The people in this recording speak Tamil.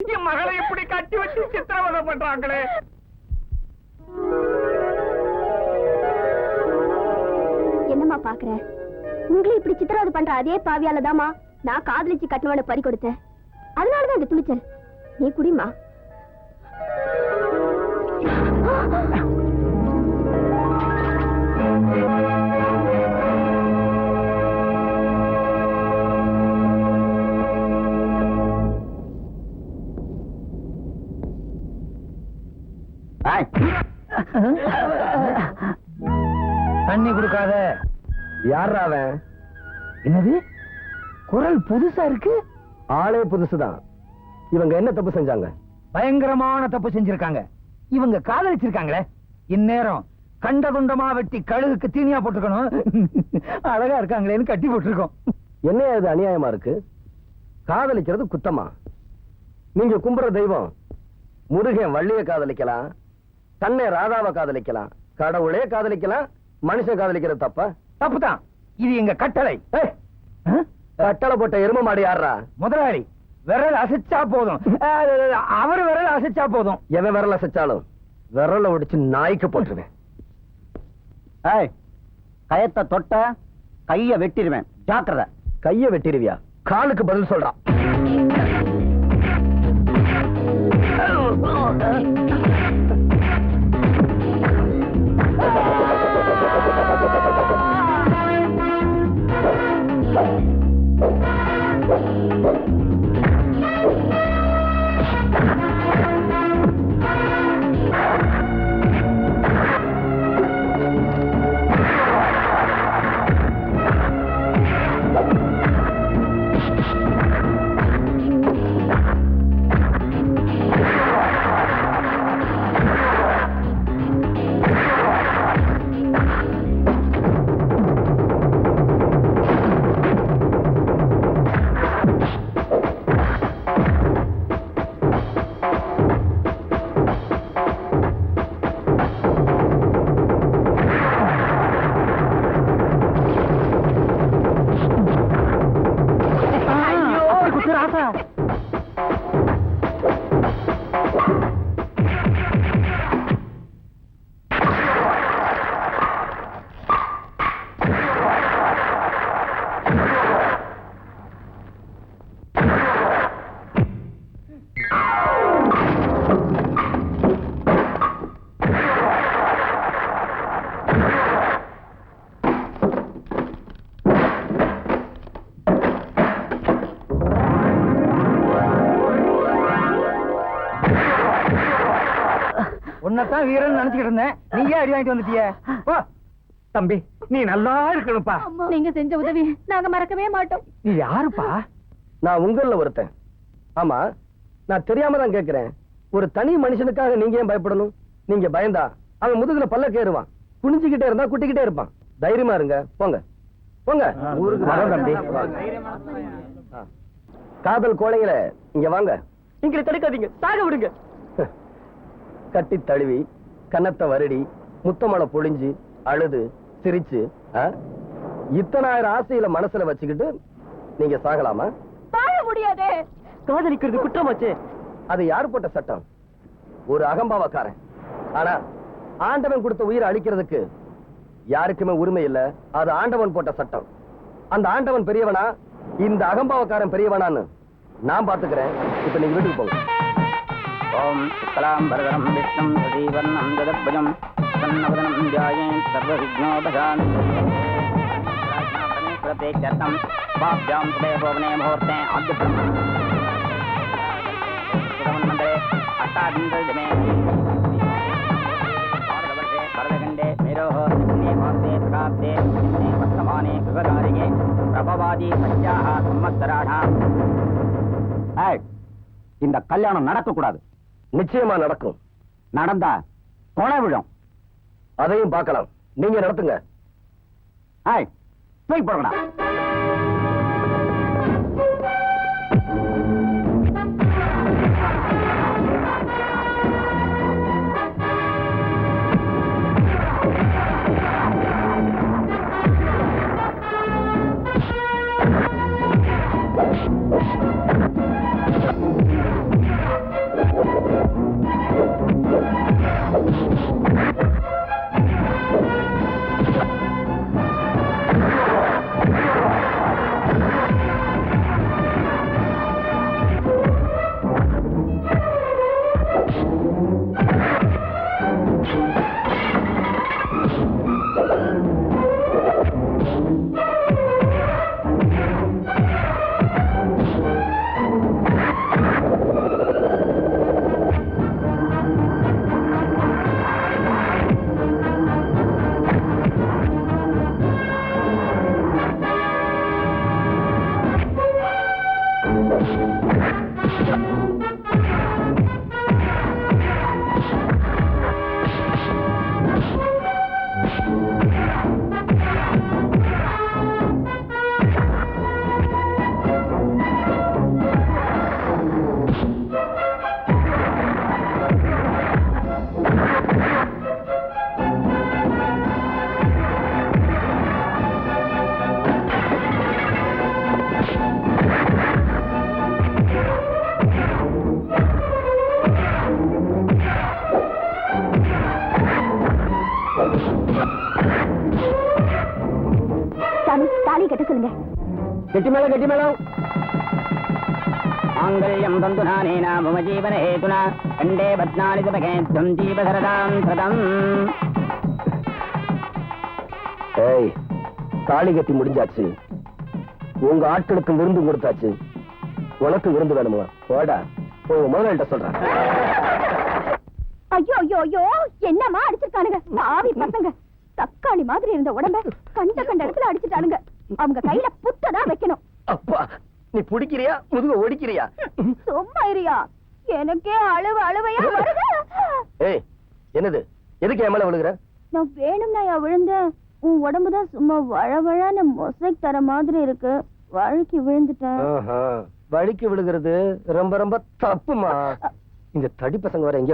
என் மகளை இப்படி கட்டி வச்சு சித்திரவதை பண்றாங்களே. என்னம்மா பாக்குற? உங்களை இப்படி சித்திரவதை பண்ற அதே பாவியாலதாமா நான் காதலிச்சு கட்டுவன பறி கொடுத்தேன். அதனாலதான் இந்த துணிச்சல். நீ குடிமா. தண்ணி கொடுக்காத. யாரா அவன்? என்னது குரல் புதுசா இருக்கு? ஆளே புதுசுதான். இவங்க என்ன தப்பு செஞ்சாங்க? பயங்கரமான தப்பு செஞ்சிருக்காங்க. இவங்க காதலிச்சிருக்காங்களே. இந்நேரம் கண்ட குண்டமா வெட்டி கழுகுக்கு தீனியா போட்டுக்கணும். அழகா இருக்காங்களேன்னு கட்டி போட்டிருக்கோம். என்ன இது அநியாயமா இருக்கு? காதலிக்கிறது குத்தமா? நீங்க கும்புற தெய்வம் முருகன் வள்ளிய காதலிக்கலாம், தன்னை ராதாவை காதலிக்கலாம், கடவுளே காதலிக்கலாம். மனுஷன் காதலிக்கிறது தப்பா? தப்புதான். இது எங்க கட்டளை. கட்டளை போட்ட எரும மாடு யாரா? முதலாளி விரல் அசைச்சா போதும். அவர் விரல் அசைச்சா போதும். எவன் விரல் அசைச்சாலும் விரல ஒடிச்சு நாய்க்கு போட்டுருவேன். கயத்தை தொட்ட கைய வெட்டிடுவேன். ஜாக்கிரதை. கைய வெட்டிடுவியா? காலுக்கு பதில் சொல்றான். உன்னதான் வீரன் நினைச்சுக்கிட்டு இருந்தேன். நீயே அடி வாங்கிட்டு வந்துட்டிய. தம்பி நீ நல்லா இருக்கணும்ப்பா. நீங்க செஞ்ச உதவி நாங்க மறக்கவே மாட்டோம். நீ யாருப்பா? நான் உங்கள ஒருத்தன். ஆமா, நான் தெரியாம தான் கேட்கிறேன். ஒரு தனி மனுஷனுக்காக நீங்க ஏன் பயப்படணும்? நீங்க பயந்தா அவன் முதுகுல பல்லக்கு ஏறுவான். குனிஞ்சுக்கிட்டே இருந்தா குட்டிக்கிட்டே இருப்பான். தைரியமா இருங்க. போங்க போங்க. ஊருக்கு வரோம் தம்பி. காதல் கோழைங்கள இங்க வாங்க. நீங்க தடுக்காதீங்க, சாக விடுங்க. கட்டி தழுவி கன்னத்தை வருடி முத்தமலை பொழிஞ்சு அழுது சிரிச்சு இத்தனாயிரம் ஆசையில மனசுல வச்சுக்கிட்டு நீங்க சாகலாமா? வாழ முடியாது. காதலிக்கிறது குற்றமாச்சே. அது யாரு போட்ட சட்டம்? ஒரு அகம்பாவக்காரன். ஆனா ஆண்டவன் கொடுத்த உயிரை அழிக்கிறதுக்கு யாருக்குமே உரிமை இல்ல. அது ஆண்டவன் போட்ட சட்டம். அந்த ஆண்டவன் பெரியவனா இந்த அகம்பாவக்காரன் பெரியவனான்னு நான் பாத்துக்கிறேன். இப்ப நீங்க வீட்டுக்கு போங்க. ஓம் சுக்லாம்பரதரம் விஷ்ணும் சதீவர்ணம் ஜதத்பஜம் சன்னவதனம் த்யாயேத் சர்வவிக்னோபசாந்தி பிரதேக்ஷர்த்தம் பாப்யாம் சுதேவோவனே முகூர்த்தே ஆத்ய பிரம்ம சுதமன்மந்தரே அஷ்டாதிங்கல்ஜமே பாரதவர்ஷே பரதகண்டே மேரோஹோ சின்னே மாசே பிரகாப்தே சின்னே வர்த்தமானே விவகாரிகே பிரபவாதி சத்யாஹ சம்வத்சராணாம். இந்த கல்யாணம் நடக்கக்கூடாது. நிச்சயமா நடக்கும். நடந்தா கொலை விழும். அதையும் பார்க்கலாம். நீங்க நடத்துங்க. போடா. சாமி தாலி கட்ட சொல்லுங்க. கெட்டி மேளம் माङ्गल्यं तन्तुनानेन मम जीवनहेतुना कण्डे बध्नानि सुभगे त्वं जीवधरदां सदम् ஏய் தாலி கட்டி முடிஞ்சாச்சு, உங்க ஆட்களுக்கு விருந்து கொடுத்தாச்சு, உனக்கு விருந்து வேணுமா? போடா, உங்க முதலாளிட்ட சொல்றேன். ஐயோ ஐயோ ஐயோ, என்னமா அடிச்சிருக்கானுங்க பாவி பசங்க. தக்காளி மாதிரி இருந்த உடம்ப கண்ட இடத்துல அடிச்சுட்டானுங்க. அவங்க கையில புத்ததான் வைக்கணும். அப்பா, நீ பிடிக்கிறியா முதுக ஒடிக்கிறியா? சும்மா இருயா, எனக்கே அழுவையா வருது. ஏய், என்னது? எதுக்கு என் மேல விழுகுற? நான் வேணும்னா விழுந்தேன். உன் உடம்புதான் சும்மா வழவழான மொசைக் தர மாதிரி இருக்கு. வழுக்கி விழுந்துட்டேன். வழிக்கு விழுகிறது ரொம்ப ரொம்ப தப்புமா. இந்த தடி பசங்க வர எங்க